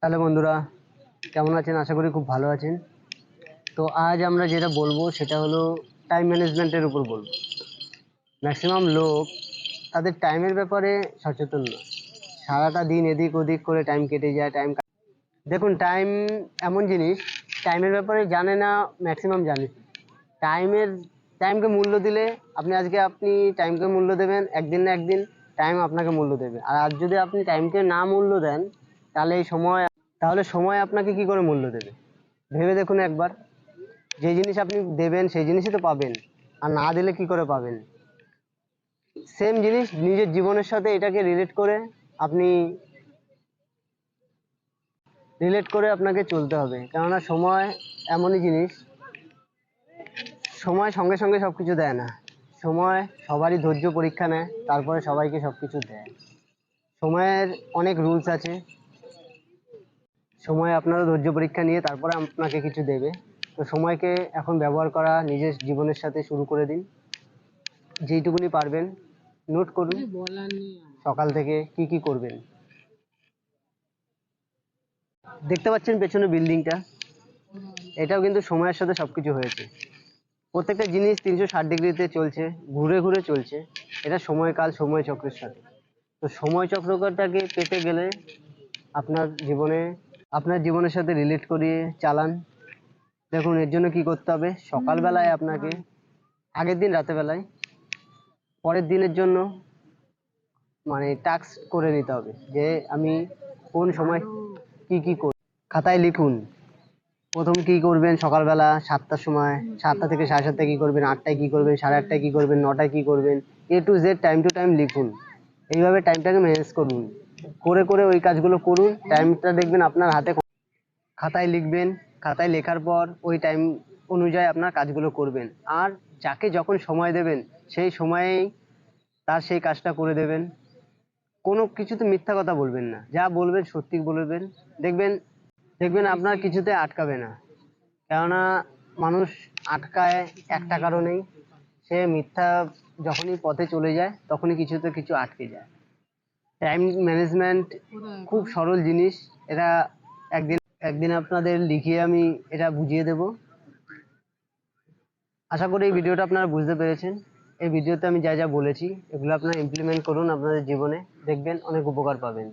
Hello বন্ধুরা, কেমন আছেন? আশা করি খুব ভালো আছেন। তো আজ আমরা যেটা বলবো সেটা হলো টাইম ম্যানেজমেন্টের উপর বলবো। ম্যাক্সিমাম লোক তাদের টাইমের ব্যাপারে সচেতন না। সারাটা দিন এদিক ওদিক করে টাইম কেটে যায়। দেখুন, টাইম এমন জিনিস, টাইমের ব্যাপারে জানে না, ম্যাক্সিমাম জানে। টাইমের টাইমকে মূল্য দিলে আপনি টাইমকে মূল্য দেবেন, একদিন না একদিন টাইম আপনাকে মূল্য দেবে। আর আজ যদি আপনি টাইমকে না মূল্য দেন, তাহলে সময় আপনাকে কি করে মূল্য দেবে? ভেবে দেখুন একবার। যে জিনিস আপনি দেবেন সেই জিনিসই তো পাবেন, আর না দিলে কি করে পাবেন? সেম জিনিস নিজের জীবনের সাথে এটাকে আপনি রিলেট করে আপনাকে চলতে হবে। কেননা সময় এমনই জিনিস, সময় সঙ্গে সঙ্গে সবকিছু দেয় না। সময় সবারই ধৈর্য পরীক্ষা নেয়, তারপরে সবাইকে সবকিছু দেয়। সময়ের অনেক রুলস আছে। সময় আপনারও ধৈর্য পরীক্ষা নিয়ে তারপরে আপনাকে কিছু দেবে। তো সময়কে এখন ব্যবহার করা নিজের জীবনের সাথে শুরু করে দিন। যেইটুকুনি পারবেন নোট করুন, সকাল থেকে কি কি করবেন। দেখতে পাচ্ছেন পেছনে বিল্ডিংটা, এটাও কিন্তু সময়ের সাথে সবকিছু হয়েছে। প্রত্যেকটা জিনিস 360 ডিগ্রিতে চলছে, ঘুরে ঘুরে চলছে। এটা সময়কাল, সময় চক্রের সাথে। তো সময় চক্রটাকে পেতে গেলে আপনার জীবনে আপনার জীবনের সাথে রিলেট করিয়ে চালান। দেখুন, এর জন্য কি করতে হবে? সকালবেলায় আপনাকে আগের দিন রাতেবেলায় পরের দিনের জন্য টাস্ক করে নিতে হবে, যে আমি কোন সময় কি কি করব। খাতায় লিখুন, প্রথম কি করবেন সকালবেলা 7টার সময়, 7টা থেকে 7:30 কি করবেন, 8টায় কি করবেন, 8:30 কি করবেন, 9টায় কি করবেন, A to Z time to time লিখুন। এইভাবে টাইমটাকে ম্যানেজ করুন, করে করে ওই কাজগুলো করুন। টাইমটা দেখবেন আপনার হাতে। খাতায় লিখবেন, খাতায় লেখার পর ওই টাইম অনুযায়ী আপনার কাজগুলো করবেন। আর যাকে যখন সময় দেবেন সেই সময়েই তার সেই কাজটা করে দেবেন। কোনো কিছুতে মিথ্যা কথা বলবেন না, যা বলবেন সত্যি বলবেন। দেখবেন দেখবেন আপনার কিছুতে আটকাবে না। কেননা মানুষ আটকায় একটা কারণেই, সে মিথ্যা যখনই পথে চলে যায় তখনই কিছুতে কিছু আটকে যায়। টাইম ম্যানেজমেন্ট খুব সরল জিনিস। এটা একদিন একদিন আপনাদের লিখিয়ে আমি এটা বুঝিয়ে দেব। আশা করি এই ভিডিওটা আপনারা বুঝতে পেরেছেন। এই ভিডিওতে আমি যা যা বলেছি এগুলো আপনারা ইমপ্লিমেন্ট করুন আপনাদের জীবনে, দেখবেন অনেক উপকার পাবেন।